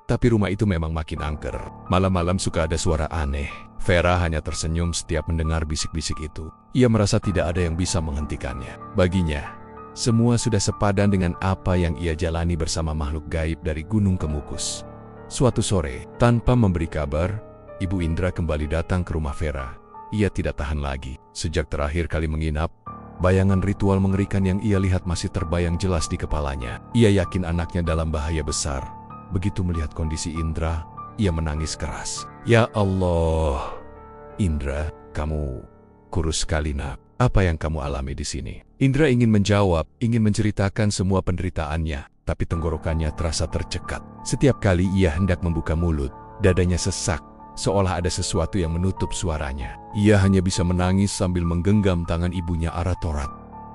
Tapi rumah itu memang makin angker. Malam-malam suka ada suara aneh. Vera hanya tersenyum setiap mendengar bisik-bisik itu. Ia merasa tidak ada yang bisa menghentikannya. Baginya, semua sudah sepadan dengan apa yang ia jalani bersama makhluk gaib dari Gunung Kemukus. Suatu sore, tanpa memberi kabar, Ibu Indra kembali datang ke rumah Vera. Ia tidak tahan lagi. Sejak terakhir kali menginap, bayangan ritual mengerikan yang ia lihat masih terbayang jelas di kepalanya. Ia yakin anaknya dalam bahaya besar. Begitu melihat kondisi Indra, ia menangis keras. Ya Allah, Indra, kamu kurus sekali nak. Apa yang kamu alami di sini? Indra ingin menjawab, ingin menceritakan semua penderitaannya, tapi tenggorokannya terasa tercekat. Setiap kali ia hendak membuka mulut, dadanya sesak, seolah ada sesuatu yang menutup suaranya. Ia hanya bisa menangis sambil menggenggam tangan ibunya erat-erat.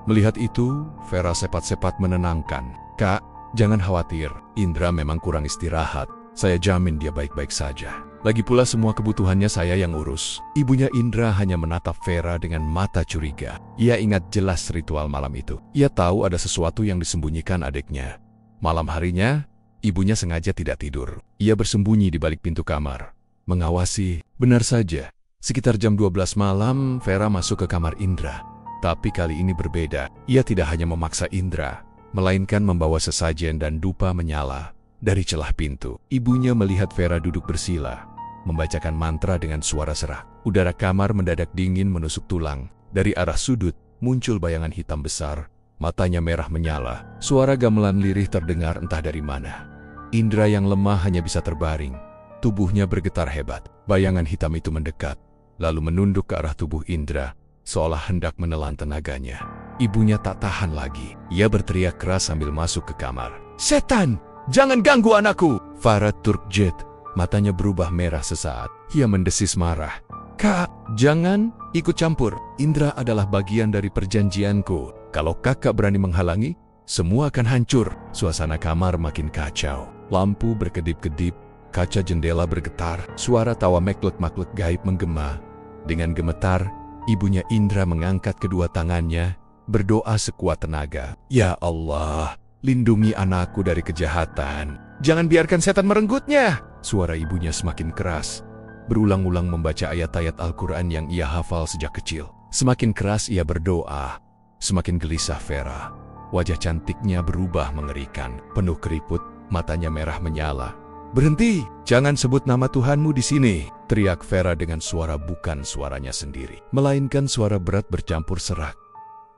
Melihat itu, Vera sepat-sepat menenangkan. Kak, jangan khawatir, Indra memang kurang istirahat. Saya jamin dia baik-baik saja. Lagi pula semua kebutuhannya saya yang urus. Ibunya Indra hanya menatap Vera dengan mata curiga. Ia ingat jelas ritual malam itu. Ia tahu ada sesuatu yang disembunyikan adiknya. Malam harinya, ibunya sengaja tidak tidur. Ia bersembunyi di balik pintu kamar, mengawasi. Benar saja, sekitar jam 12 malam Vera masuk ke kamar Indra. Tapi kali ini berbeda. Ia tidak hanya memaksa Indra, melainkan membawa sesajen dan dupa menyala. Dari celah pintu, ibunya melihat Vera duduk bersila, membacakan mantra dengan suara serak. Udara kamar mendadak dingin menusuk tulang. Dari arah sudut, muncul bayangan hitam besar. Matanya merah menyala. Suara gamelan lirih terdengar entah dari mana. Indra yang lemah hanya bisa terbaring. Tubuhnya bergetar hebat. Bayangan hitam itu mendekat, lalu menunduk ke arah tubuh Indra, seolah hendak menelan tenaganya. Ibunya tak tahan lagi. Ia berteriak keras sambil masuk ke kamar. Setan! Jangan ganggu anakku! Farad Turkjet, matanya berubah merah sesaat. Ia mendesis marah. Kak, jangan ikut campur. Indra adalah bagian dari perjanjianku. Kalau kakak berani menghalangi, semua akan hancur. Suasana kamar makin kacau. Lampu berkedip-kedip, kaca jendela bergetar, suara tawa makhluk-makhluk gaib menggema. Dengan gemetar, ibunya Indra mengangkat kedua tangannya, berdoa sekuat tenaga. Ya Allah, lindungi anakku dari kejahatan. Jangan biarkan setan merenggutnya. Suara ibunya semakin keras. Berulang-ulang membaca ayat-ayat Al-Quran yang ia hafal sejak kecil. Semakin keras ia berdoa, semakin gelisah Vera. Wajah cantiknya berubah mengerikan, penuh keriput, matanya merah menyala. Berhenti! Jangan sebut nama Tuhanmu di sini! Teriak Vera dengan suara bukan suaranya sendiri, melainkan suara berat bercampur serak.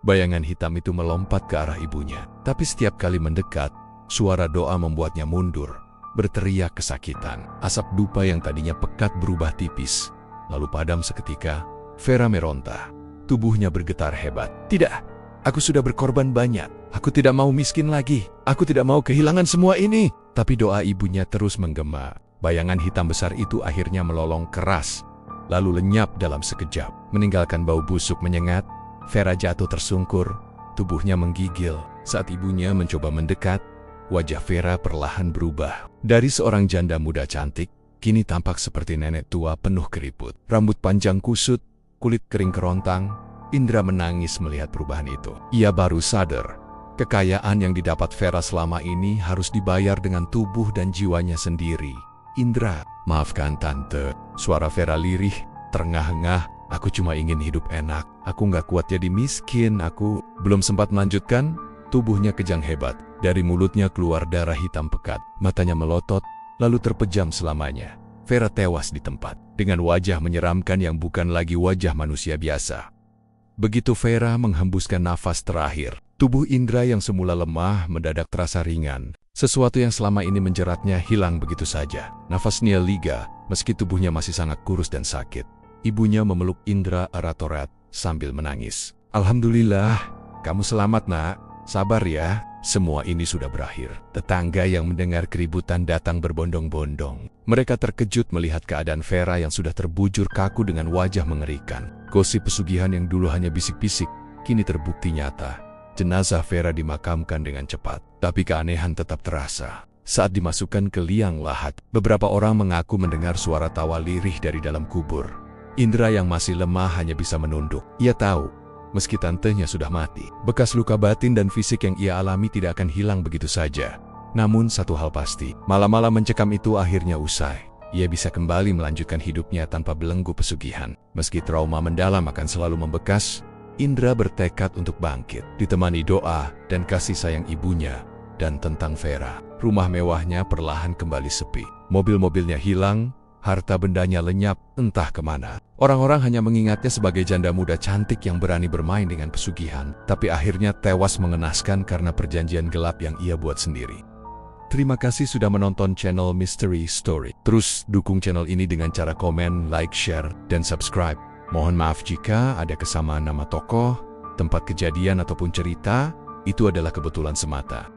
Bayangan hitam itu melompat ke arah ibunya, tapi setiap kali mendekat, suara doa membuatnya mundur, berteriak kesakitan. Asap dupa yang tadinya pekat berubah tipis, lalu padam seketika. Vera meronta, tubuhnya bergetar hebat. Tidak, Aku sudah berkorban banyak. Aku tidak mau miskin lagi. Aku tidak mau kehilangan semua ini. Tapi doa ibunya terus menggema. Bayangan hitam besar itu akhirnya melolong keras, lalu lenyap dalam sekejap. Meninggalkan bau busuk menyengat, Vera jatuh tersungkur, tubuhnya menggigil. Saat ibunya mencoba mendekat, wajah Vera perlahan berubah. Dari seorang janda muda cantik, kini tampak seperti nenek tua penuh keriput. Rambut panjang kusut, kulit kering kerontang. Indra menangis melihat perubahan itu. Ia baru sadar, kekayaan yang didapat Vera selama ini harus dibayar dengan tubuh dan jiwanya sendiri. Indra, maafkan tante. Suara Vera lirih, terengah-engah. Aku cuma ingin hidup enak. Aku nggak kuat jadi miskin. Aku belum sempat melanjutkan. Tubuhnya kejang hebat. Dari mulutnya keluar darah hitam pekat. Matanya melotot, lalu terpejam selamanya. Vera tewas di tempat, dengan wajah menyeramkan yang bukan lagi wajah manusia biasa. Begitu Vera menghembuskan nafas terakhir, tubuh Indra yang semula lemah mendadak terasa ringan. Sesuatu yang selama ini menjeratnya hilang begitu saja. Nafasnya lega, meski tubuhnya masih sangat kurus dan sakit. Ibunya memeluk Indra erat-erat sambil menangis. Alhamdulillah, kamu selamat nak. Sabar ya, semua ini sudah berakhir. Tetangga yang mendengar keributan datang berbondong-bondong. Mereka terkejut melihat keadaan Vera yang sudah terbujur kaku dengan wajah mengerikan. Gosip pesugihan yang dulu hanya bisik-bisik, kini terbukti nyata. Jenazah Vera dimakamkan dengan cepat, tapi keanehan tetap terasa. Saat dimasukkan ke liang lahat, beberapa orang mengaku mendengar suara tawa lirih dari dalam kubur. Indra yang masih lemah hanya bisa menunduk. Ia tahu, meski tantenya sudah mati, bekas luka batin dan fisik yang ia alami tidak akan hilang begitu saja. Namun satu hal pasti, malam-malam mencekam itu akhirnya usai. Ia bisa kembali melanjutkan hidupnya tanpa belenggu pesugihan. Meski trauma mendalam akan selalu membekas, Indra bertekad untuk bangkit, ditemani doa dan kasih sayang ibunya. Dan tentang Vera, rumah mewahnya perlahan kembali sepi. Mobil-mobilnya hilang, harta bendanya lenyap entah kemana. Orang-orang hanya mengingatnya sebagai janda muda cantik yang berani bermain dengan pesugihan, tapi akhirnya tewas mengenaskan karena perjanjian gelap yang ia buat sendiri. Terima kasih sudah menonton channel Mystery Story. Terus dukung channel ini dengan cara komen, like, share, dan subscribe. Mohon maaf jika ada kesamaan nama tokoh, tempat kejadian ataupun cerita, itu adalah kebetulan semata.